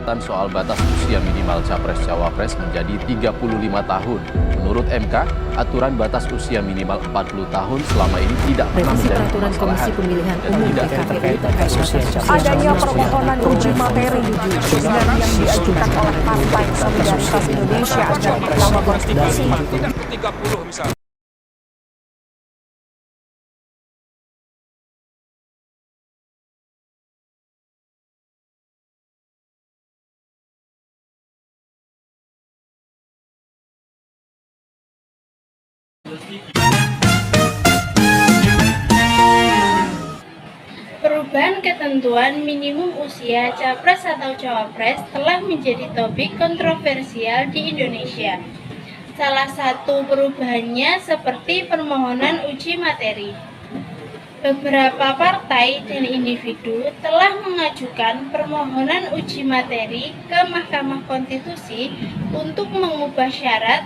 perdebatan soal batas usia minimal Capres-Cawapres menjadi 35 tahun. Menurut MK, aturan batas usia minimal 40 tahun selama ini tidak pernah Revisi menjadi peraturan Komisi Pemilihan Umum PKPU terkait batas usia adanya permohonan uji materi dengan yang diajukan oleh Partai Solidaritas Indonesia dan Mahkamah Konstitusi. 30 misalnya. Perubahan ketentuan minimum usia capres atau cawapres telah menjadi topik kontroversial di Indonesia. Salah satu perubahannya seperti permohonan uji materi. Beberapa partai dan individu telah mengajukan permohonan uji materi ke Mahkamah Konstitusi untuk mengubah syarat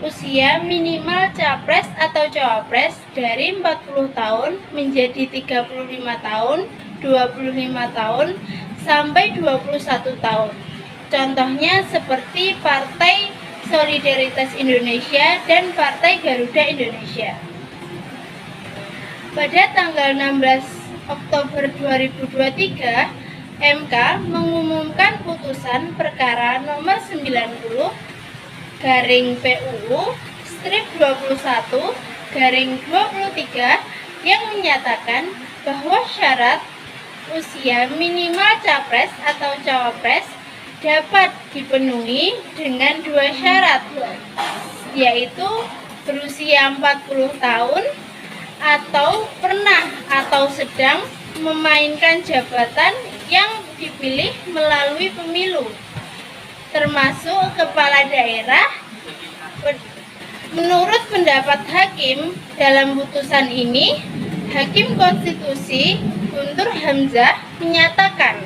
usia minimal capres atau cawapres dari 40 tahun menjadi 35 tahun, 25 tahun, sampai 21 tahun. Contohnya seperti Partai Solidaritas Indonesia dan Partai Garuda Indonesia. Pada tanggal 16 Oktober 2023, MK mengumumkan putusan perkara nomor 90 garing PUU strip 21/23 yang menyatakan bahwa syarat usia minimal capres atau cawapres dapat dipenuhi dengan dua syarat, yaitu berusia 40 tahun atau pernah atau sedang memainkan jabatan yang dipilih melalui pemilu, termasuk kepala daerah. Menurut pendapat hakim dalam putusan ini, Hakim Konstitusi Guntur Hamzah menyatakan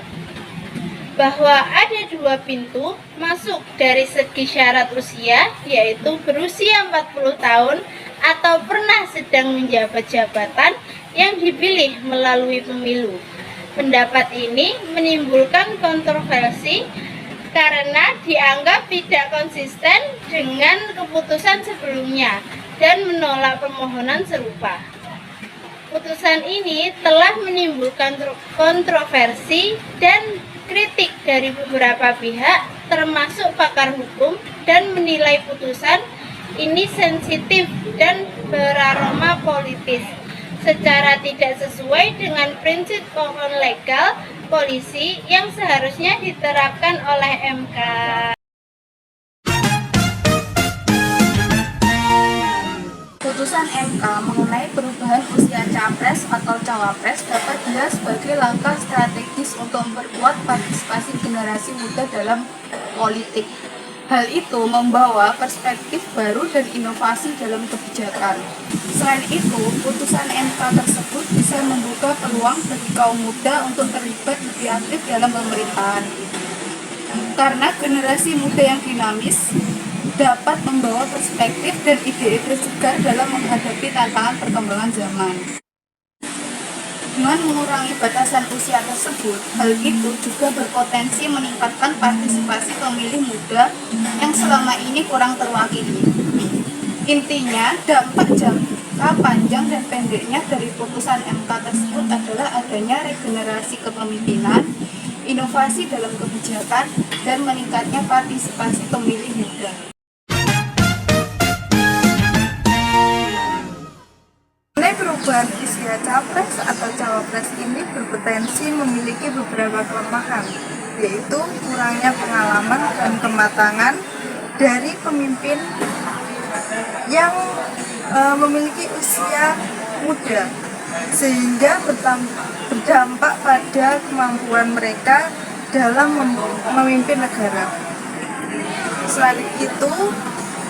bahwa ada dua pintu masuk dari segi syarat usia, yaitu berusia 40 tahun atau pernah sedang menjabat jabatan yang dipilih melalui pemilu. Pendapat ini menimbulkan kontroversi karena dianggap tidak konsisten dengan keputusan sebelumnya dan menolak permohonan serupa. Putusan ini telah menimbulkan kontroversi dan kritik dari beberapa pihak, termasuk pakar hukum, dan menilai putusan ini sensitif dan beraroma politis, secara tidak sesuai dengan prinsip kokon legal polisi yang seharusnya diterapkan oleh MK. Putusan MK mengenai perubahan usia capres atau cawapres dapat dilihat sebagai langkah strategis untuk memperkuat partisipasi generasi muda dalam politik. Hal itu membawa perspektif baru dan inovasi dalam kebijakan. Selain itu, putusan MK tersebut bisa membuka peluang bagi kaum muda untuk terlibat lebih aktif dalam pemerintahan. Karena generasi muda yang dinamis dapat membawa perspektif dan ide-ide segar dalam menghadapi tantangan perkembangan zaman. Dengan mengurangi batasan usia tersebut, hal itu juga berpotensi meningkatkan partisipasi pemilih muda yang selama ini kurang terwakili. Intinya, dampak jangka panjang dan pendeknya dari putusan MK tersebut adalah adanya regenerasi kepemimpinan, inovasi dalam kebijakan, dan meningkatnya partisipasi pemilih muda. Perubahan usia capres atau cawapres ini berpotensi memiliki beberapa kelemahan, yaitu kurangnya pengalaman dan kematangan dari pemimpin yang memiliki usia muda, sehingga berdampak pada kemampuan mereka dalam memimpin negara. Selain itu,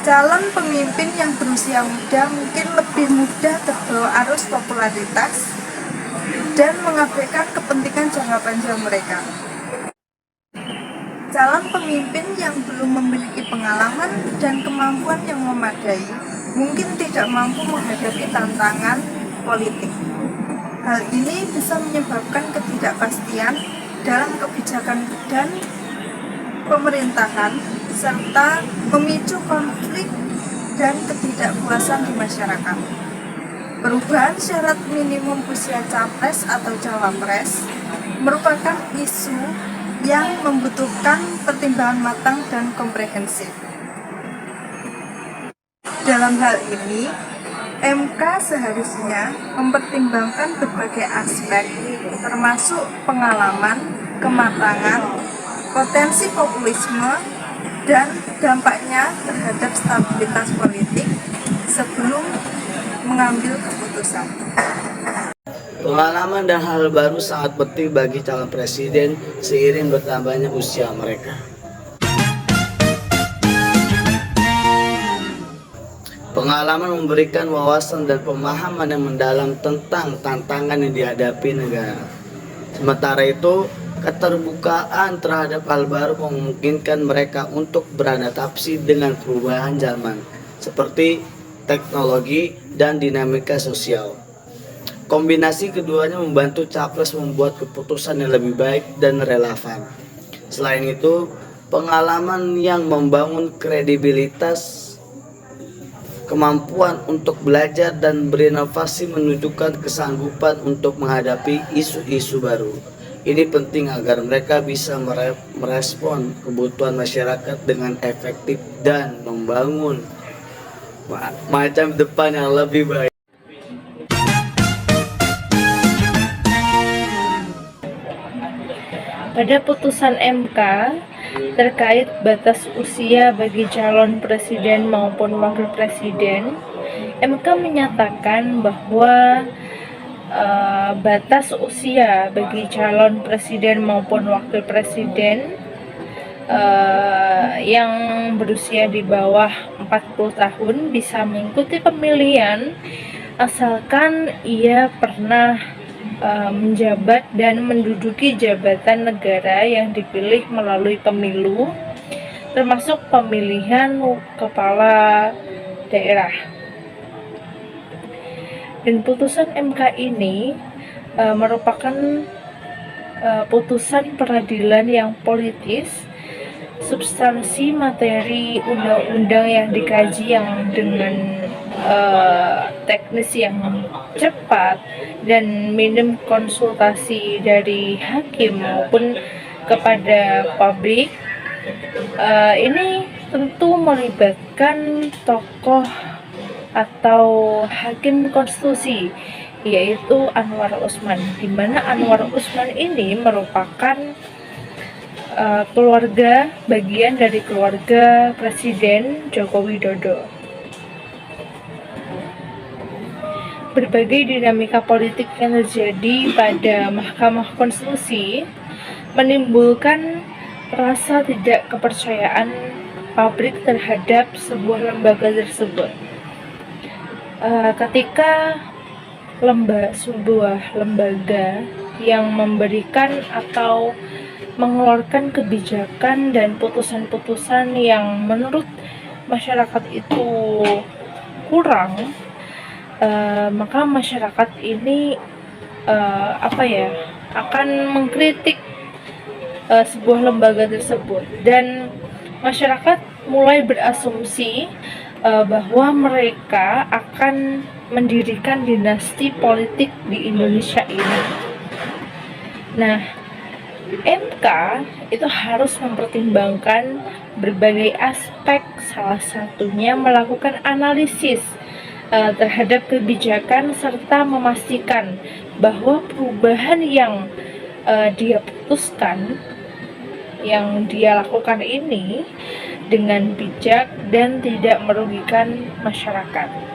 calon pemimpin yang berusia muda mungkin lebih mudah terbawa arus popularitas dan mengabaikan kepentingan jangka panjang mereka. Calon pemimpin yang belum memiliki pengalaman dan kemampuan yang memadai mungkin tidak mampu menghadapi tantangan politik. Hal ini bisa menyebabkan ketidakpastian dalam kebijakan dan pemerintahan serta memicu konflik dan ketidakpuasan di masyarakat. Perubahan syarat minimum usia capres atau cawapres merupakan isu yang membutuhkan pertimbangan matang dan komprehensif. Dalam hal ini, MK seharusnya mempertimbangkan berbagai aspek, termasuk pengalaman, kematangan, potensi populisme, dan dampaknya terhadap stabilitas politik sebelum mengambil keputusan. Pengalaman dan hal baru sangat penting bagi calon presiden seiring bertambahnya usia mereka. Pengalaman memberikan wawasan dan pemahaman yang mendalam tentang tantangan yang dihadapi negara. Sementara itu, keterbukaan terhadap hal baru memungkinkan mereka untuk beradaptasi dengan perubahan zaman, seperti teknologi dan dinamika sosial. Kombinasi keduanya membantu capres membuat keputusan yang lebih baik dan relevan. Selain itu, pengalaman yang membangun kredibilitas, kemampuan untuk belajar dan berinovasi menunjukkan kesanggupan untuk menghadapi isu-isu baru. Ini penting agar mereka bisa merespon kebutuhan masyarakat dengan efektif dan membangun macam depan yang lebih baik. Pada putusan MK terkait batas usia bagi calon presiden maupun wakil presiden, MK menyatakan bahwa batas usia bagi calon presiden maupun wakil presiden yang berusia di bawah 40 tahun bisa mengikuti pemilihan asalkan ia pernah menjabat dan menduduki jabatan negara yang dipilih melalui pemilu, termasuk pemilihan kepala daerah. Dan putusan MK ini merupakan putusan peradilan yang politis. Substansi materi undang-undang yang dikaji yang dengan teknis yang cepat dan minim konsultasi dari hakim maupun kepada publik, ini tentu melibatkan tokoh atau hakim konstitusi, yaitu Anwar Usman, di mana Anwar Usman ini merupakan keluarga, bagian dari keluarga Presiden Joko Widodo. Berbagai dinamika politik yang terjadi pada Mahkamah Konstitusi menimbulkan rasa tidak kepercayaan publik terhadap sebuah lembaga tersebut. Ketika sebuah lembaga yang memberikan atau mengeluarkan kebijakan dan putusan-putusan yang menurut masyarakat itu kurang, maka masyarakat ini akan mengkritik sebuah lembaga tersebut, dan masyarakat mulai berasumsi bahwa mereka akan mendirikan dinasti politik di Indonesia ini. Nah, MK itu harus mempertimbangkan berbagai aspek, salah satunya melakukan analisis terhadap kebijakan serta memastikan bahwa perubahan yang dia putuskan, yang dia lakukan ini dengan bijak dan tidak merugikan masyarakat.